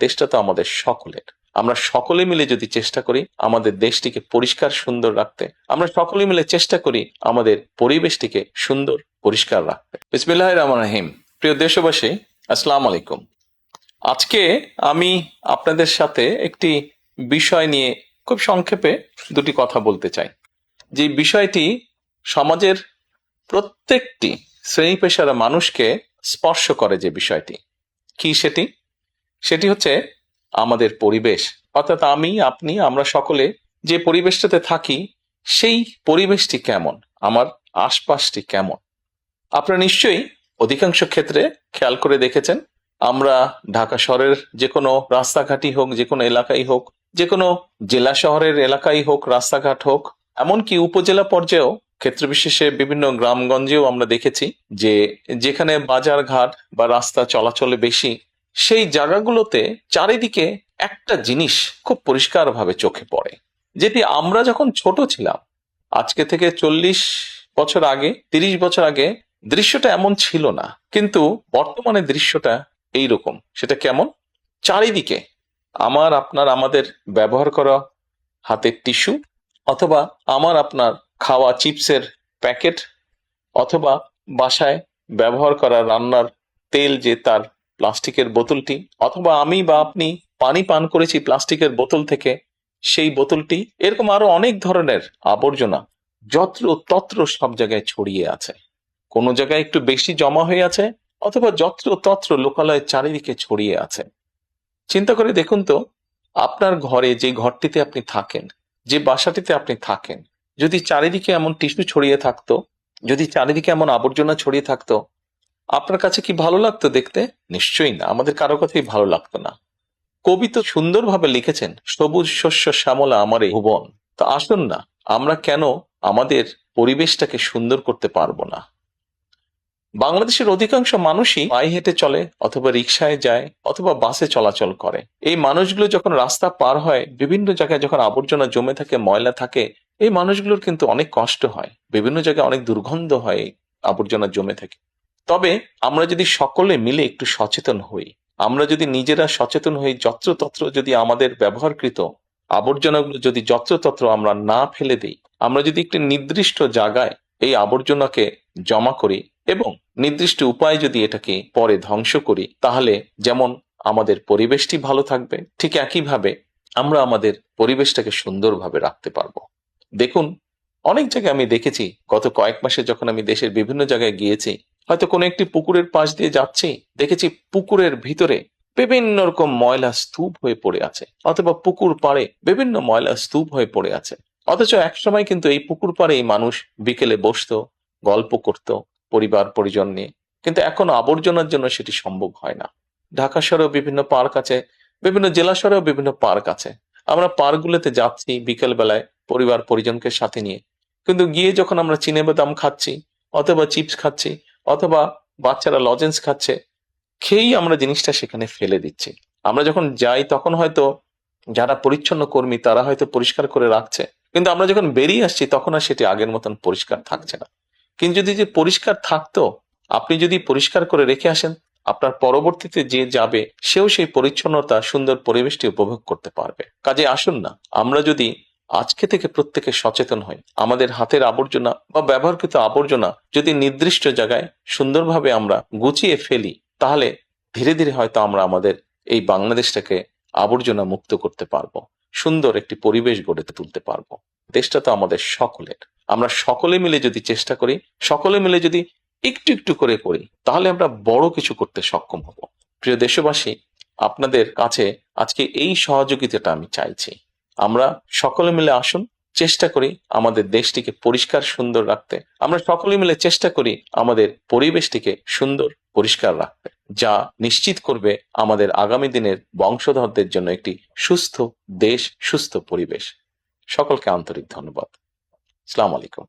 দেশটা তো আমাদের সকলের। আমরা সকলে মিলে যদি চেষ্টা করি আমাদের দেশটিকে পরিষ্কার সুন্দর রাখতে, আমরা সকলে মিলে চেষ্টা করি আমাদের পরিবেশটিকে সুন্দর পরিষ্কার রাখতে। বিসমিল্লাহির রহমানির রহিম। প্রিয় দেশবাসী, আসসালামু আলাইকুম। আজকে আমি আপনাদের সাথে একটি বিষয় নিয়ে খুব সংক্ষেপে দুটি কথা বলতে চাই। যে বিষয়টি সমাজের প্রত্যেকটি শ্রেণী পেশার মানুষকে স্পর্শ করে। যে বিষয়টি কি সেটি হচ্ছে আমাদের পরিবেশ। অর্থাৎ আমি, আপনি, আমরা সকলে যে পরিবেশটাতে থাকি সেই পরিবেশটি কেমন, আমার আশপাশটি কেমন। আপনারা নিশ্চয়ই অধিকাংশ ক্ষেত্রে খেয়াল করে দেখেছেন, আমরা ঢাকা শহরের যে কোনো রাস্তাঘাটই হোক, যে কোনো এলাকাই হোক, যে কোনো জেলা শহরের এলাকাই হোক, রাস্তাঘাট হোক, এমনকি উপজেলা পর্যায়েও ক্ষেত্র বিশেষে বিভিন্ন গ্রামগঞ্জেও আমরা দেখেছি যে যেখানে বাজার ঘাট বা রাস্তা চলাচলে বেশি, সেই জায়গাগুলোতে চারিদিকে একটা জিনিস খুব পরিষ্কারভাবে চোখে পড়ে, যেটি আমরা যখন ছোট ছিলাম, আজকে থেকে 40 বছর আগে, 30 বছর আগে দৃশ্যটা এমন ছিল না, কিন্তু বর্তমানে দৃশ্যটা এইরকম। সেটা কেমন? চারিদিকে আমার আপনার আমাদের ব্যবহার করা হাতের টিস্যু, অথবা আমার আপনার খাওয়া চিপসের প্যাকেট, অথবা বাসায় ব্যবহার করা রান্নার তেল যে তার প্লাস্টিকের বোতলটি, অথবা আমি বা আপনি পানি পান করেছি প্লাস্টিকের বোতল থেকে সেই বোতলটি, এরকম আরো অনেক ধরনের আবর্জনা যত্র তত্র সব জায়গায় ছড়িয়ে আছে। কোনো জায়গায় একটু বেশি জমা হয়ে আছে, অথবা যত্র তত্র লোকালয়ের চারিদিকে ছড়িয়ে আছে। চিন্তা করে দেখুন তো, আপনার ঘরে যে ঘরটিতে আপনি থাকেন, যে বাসাটিতে আপনি থাকেন, যদি চারিদিকে এমন টিস্যু ছড়িয়ে থাকতো, যদি চারিদিকে এমন আবর্জনা ছড়িয়ে থাকতো, আপনার কাছে কি ভালো লাগতো দেখতে? নিশ্চয়ই না, আমাদের কারো কথাই ভালো লাগতো না। কবি তো সুন্দরভাবে লিখেছেন, সবুজ শস্য শ্যামলা আমার এই ভুবন। তো আসুন না, আমরা কেন আমাদের পরিবেশটাকে সুন্দর করতে পারবো না? বাংলাদেশের অধিকাংশ মানুষই পায়ে হেঁটে চলে, অথবা রিকশায় যায়, অথবা বাসে চলাচল করে। এই মানুষগুলো যখন রাস্তা পার হয়, বিভিন্ন জায়গায় যখন আবর্জনা জমে থাকে, ময়লা থাকে, এই মানুষগুলোর কিন্তু অনেক কষ্ট হয়, বিভিন্ন জায়গায় অনেক দুর্গন্ধ হয় আবর্জনা জমে থাকে। তবে আমরা যদি সকলে মিলে একটু সচেতন হই, আমরা যদি নিজেরা সচেতন হই, যত্রতত্র যদি আমাদের ব্যবহারকৃত আবর্জনাগুলো যদি যত্রতত্র আমরা না ফেলে দিই, আমরা যদি একটি নির্দিষ্ট জায়গায় এই আবর্জনাকে জমা করি এবং নির্দিষ্ট উপায়ে যদি এটাকে পরে ধ্বংস করি, তাহলে যেমন আমাদের পরিবেশটি ভালো থাকবে, ঠিক একইভাবে আমরা আমাদের পরিবেশটাকে সুন্দরভাবে রাখতে পারবো। দেখুন, অনেক জায়গায় আমি দেখেছি, গত কয়েক মাসে যখন আমি দেশের বিভিন্ন জায়গায় গিয়েছি, হয়তো কোনো একটি পুকুরের পাশ দিয়ে যাচ্ছি, দেখেছি পুকুরের ভিতরে বিভিন্ন রকম ময়লা স্তূপ হয়ে পড়ে আছে, অথবা পুকুর পাড়ে বিভিন্ন ময়লা স্তূপ হয়ে পড়ে আছে। অথচ একসময় কিন্তু এই পুকুর পাড়ে এই মানুষ বিকেলে বসতো, গল্প করত পরিবার পরিজন নিয়ে, কিন্তু এখন আবর্জনার জন্য সেটি সম্ভব হয় না। ঢাকা শহরেও বিভিন্ন পার্ক আছে, বিভিন্ন জেলা শহরেও বিভিন্ন পার্ক আছে। আমরা পার্কগুলোতে যাচ্ছি বিকেল বেলায় পরিবার পরিজনকে সাথে নিয়ে, কিন্তু গিয়ে যখন আমরা চিনে বাদাম খাচ্ছি, অথবা চিপস খাচ্ছি, অথবা বাচ্চারা লজেন্স খাচ্ছে, খেয়েই আমরা জিনিসটা সেখানে ফেলে দিচ্ছি। আমরা যখন যাই তখন হয়তো যারা পরিচ্ছন্ন কর্মী তারা হয়তো পরিষ্কার করে রাখছে, কিন্তু আমরা যখন বেরিয়ে আসছি তখন আর সেটি আগের মতন পরিষ্কার থাকছে না। কিন্তু যদি যে পরিষ্কার থাকতো, আপনি যদি পরিষ্কার করে রেখে আসেন, আপনার পরবর্তীতে যে যাবে সেও সেই পরিচ্ছন্নতা, সুন্দর পরিবেশটি উপভোগ করতে পারবে। কাজে আসুন না, আমরা যদি আজকে থেকে প্রত্যেকে সচেতন হই, আমাদের হাতের আবর্জনা বা ব্যবহৃত আবর্জনা যদি নির্দিষ্ট জায়গায় সুন্দরভাবে আমরা গুছিয়ে ফেলি, তাহলে ধীরে ধীরে হয়তো আমরা আমাদের এই বাংলাদেশটাকে আবর্জনা মুক্ত করতে পারবো, সুন্দর একটি পরিবেশ গড়ে তুলতে পারবো। দেশটা তো আমাদের সকলের। আমরা সকলে মিলে যদি চেষ্টা করি, সকলে মিলে যদি একটু একটু করে করি, তাহলে আমরা বড় কিছু করতে সক্ষম হব। প্রিয় দেশবাসী, আপনাদের কাছে আজকে এই সহযোগিতাটা আমি চাইছি। আমরা সকলে মিলে আসুন, চেষ্টা করি আমাদের দেশটিকে পরিষ্কার সুন্দর রাখতে। আমরা সকলে মিলে চেষ্টা করি আমাদের পরিবেশটিকে সুন্দর পরিষ্কার রাখতে, যা নিশ্চিত করবে আমাদের আগামী দিনের বংশধরদের জন্য একটি সুস্থ দেশ, সুস্থ পরিবেশ। সকলকে আন্তরিক ধন্যবাদ। আসসালামু আলাইকুম।